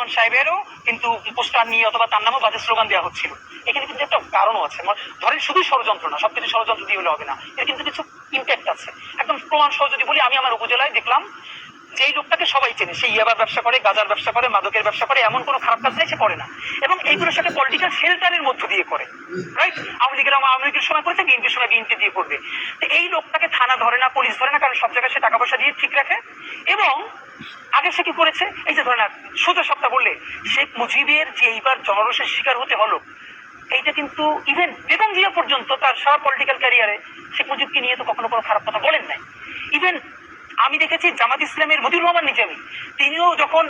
রহমান সাহেবেরও কিন্তু পোস্টার নিয়ে অথবা তার নামও বাজে স্লোগান দেওয়া হচ্ছিল। এখানে কিন্তু একটা কারণও আছে, ধরেন শুধুই ষড়যন্ত্র না, সবকিছু ষড়যন্ত্র দিয়ে হলে হবে না, এর কিন্তু কিছু ইম্প্যাক্ট আছে। একদম প্রমাণ সহ যদি বলি, আমি আমার উপজেলায় দেখলাম যেই লোকটাকে সবাই চেনে, সে ইয়াবার ব্যবসা করে, গাজার ব্যবসা করে, মাদকের ব্যবসা করে, এমন কোনো খারাপ কাজ নেই সে করে না, এবং এইগুলোর সাথে পলিটিক্যাল শেল্টারের মধ্য দিয়ে করে, রাইট? আওয়ামী লীগের সময় করেছে, বিএনপির সময় বিএনপি দিয়ে করবে। তো এই লোকটাকে থানা ধরে না, পুলিশ ধরে না, কারণ সব জায়গায় সে টাকা পয়সা দিয়ে ঠিক রাখে। এবং আগে সে কি করেছে, এই যে ধরে না সোজা সপ্তাহ বললে শেখ মুজিবের যে এইবার জনরোষের শিকার হতে হলো, এইটা কিন্তু ইভেন বেগম জিয়া পর্যন্ত তার সারা পলিটিক্যাল ক্যারিয়ারে শেখ মুজিবকে নিয়ে তো কখনো কোনো খারাপ কথা বলেন নাই। ইভেন আমি দেখেছি জামাত ইসলামের মতিউর রহমান নিজামী, তিনিও যখন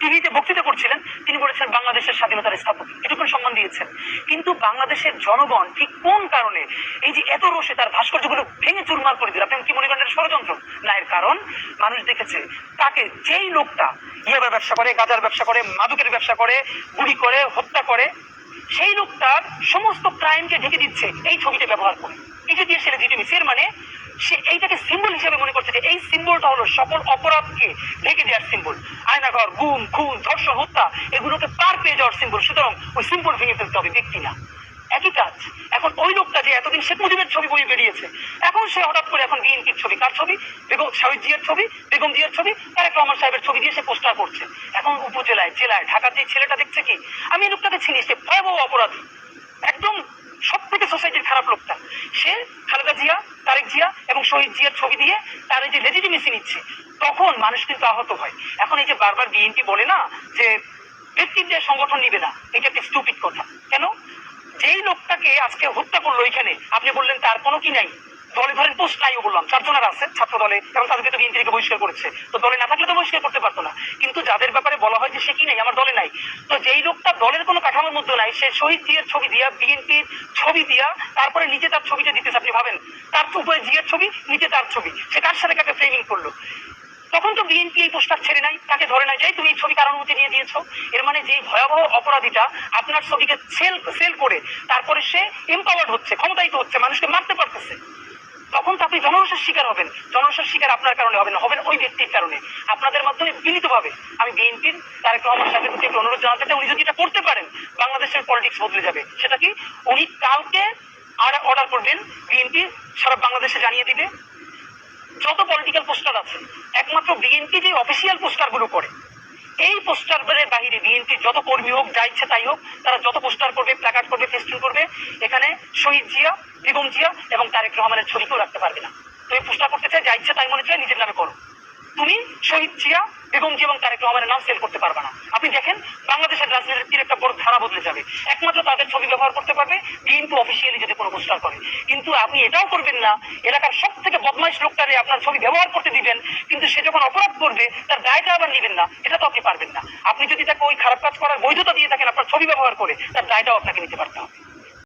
টিভিতে বক্তৃতা করছিলেন, তিনি বলেছেন বাংলাদেশের স্বাধীনতার স্থপতি, এটুকু সম্মান দিয়েছেন। কিন্তু বাংলাদেশের জনগণ ঠিক কোন কারণে এই যে এত রোষে তার ভাস্কর্যগুলো ভেঙে চুরমার করে দিল? আপনি কি মনে করেন ষড়যন্ত্র? না, এর কারণ মানুষ দেখেছে তাকে, যেই লোকটা ইয়াবার ব্যবসা করে, গাজার ব্যবসা করে, মাদকের ব্যবসা করে, গুলি করে, হত্যা করে, সেই লোকটার সমস্ত ক্রাইমকে ঢেকে দিচ্ছে এই ছবিটা ব্যবহার করে। এটা দিয়ে সে লেজিটিমেসি, এর মানে সে এইটাকে সিম্বল হিসেবে মনে করছে যে এই সিম্বলটা হলো সকল অপরাধকে ঢেকে দেওয়ার সিম্বল। আয়নাঘর, গুম, খুন, ধর্ষণ, হত্যা, এগুলোকে পার পেয়ে যাওয়ার সিম্বল। সুতরাং ওই সিম্বল ভেঙে ফেলতে হবে, ব্যক্তি না। একই কাজ এখন ওই লোকটা যে এতদিন শেখ মুজিবের ছবি বই বেরিয়েছে, এখন সে হঠাৎ করে এখন বিএনপির ছবি, কার ছবি? বেগম শহীদ জিয়ার ছবি, বেগম জিয়ার ছবি, তারেক রহমান সাহেবের ছবি দিয়ে সে পোস্টার করছে। এখন উপজেলায়, জেলায়, ঢাকার যে ছেলেটা দেখছে কি, আমি এই লোকটাকে চিনি, সে ভয়াবহ অপরাধী, একদম সব থেকে সোসাইটির খারাপ লোকটা। সে খালেদা জিয়া, তারেক জিয়া এবং শহীদ জিয়ার ছবি দিয়ে তার এই যে লেজিটিমেসি নিচ্ছে, তখন মানুষ কিন্তু আহত হয়। এখন এই যে বারবার বিএনপি বলে না যে ব্যক্তির যে সংগঠন নিবে না, এটা একটা স্টুপিড কথা। কেন? যেই লোকটাকে আজকে হত্যা করলো এখানে, আপনি বললেন তার কোনো কি নাই, দলে ধরেন পোস্ট নাইও বললাম, 4 জনের আছে ছাত্র দলে, এবং তাদেরকে তো বিএনপি থেকে বহিষ্কার করেছে, তো দলে না থাকলে তো বহিষ্কার করতে পারতো না। কিন্তু যাদের ব্যাপারে বলা হয় যে সে কি নেই, আমার দলে নাই, তো যেই লোকটা দলের কোনো কাঠামোর মধ্যে নাই, সে শহীদ জিয়ার ছবি দিয়া, বিএনপির ছবি দিয়া, তারপরে নিচে তার ছবিটা দিতেছে। আপনি ভাবেন, তার উপরে জিয়ার ছবি, নিচে তার ছবি, সে কার সাথে কাকে ফ্রেমিং করলো? তখন তো বিএনপি এই পোস্টার ছেড়ে নাই, তাকে ধরে নাই, যাই তুমি এই ছবি কার অনুমতি নিয়ে দিয়েছো। এর মানে যে ভয়াবহ অপরাধীটা আপনার ছবিকে সেল করে তারপরে সে এম্পাওয়ার্ড হচ্ছে, ক্ষমতায়িত হচ্ছে, মানুষকে মারতে পারতেছে, তখন তো আপনি জনরোষের শিকার হবেন। জনরোষের শিকার আপনার কারণে হবেন, হবেন ওই ব্যক্তির কারণে। আপনাদের মাধ্যমে বিনীতভাবে আমি বিএনপির তারেক রহমান সাহেবের প্রতি একটু অনুরোধ জানাতে চাই, উনি যদি এটা করতে পারেন, বাংলাদেশের পলিটিক্স বদলে যাবে। সেটা কি? উনি কালকে অর্ডার করবেন, বিএনপি সারা বাংলাদেশে জানিয়ে দিবে যত পলিটিক্যাল পোস্টার আছে, একমাত্র বিএনপি যে অফিসিয়াল পোস্টার গুলো করে, এই পোস্টারের বাহিরে বিএনপির যত কর্মী হোক, যা ইচ্ছে তাই হোক, তারা যত পোস্টার করবে, প্ল্যাকার্ড করবে, ফেস্টুন করবে, এখানে শহীদ জিয়া, বেগম জিয়া এবং তারেক রহমানের ছবি কেউ রাখতে পারবে না। তুমি পোস্টার করতে চাই, যা ইচ্ছে তাই মনে চাই নিজের নামে করো, তুমি শহীদ জিয়া, বেগম জিয়া এবং তারেক রহমানের নাম সেল করতে পারবে না। আপনি দেখেন বাংলাদেশের রাজনীতির একটা বড় ধারা বদলে যাবে, একমাত্র তাদের ছবি ব্যবহার করতে পারবে বিএনপি অফিসিয়ালি যদি কোনো পোস্টার করে। কিন্তু আপনি এটাও করবেন না, এলাকার সব থেকে বদমাইশ লোকটারে আপনার ছবি ব্যবহার করতে দিবেন, কিন্তু সে যখন অপরাধ করবে তার দায়টা আবার নেবেন না, এটা তো আপনি পারবেন না। আপনি যদি তাকে ওই খারাপ কাজ করার বৈধতা দিয়ে থাকেন আপনার ছবি ব্যবহার করে, তার দায়টাও আপনাকে নিতে পারতে হবে।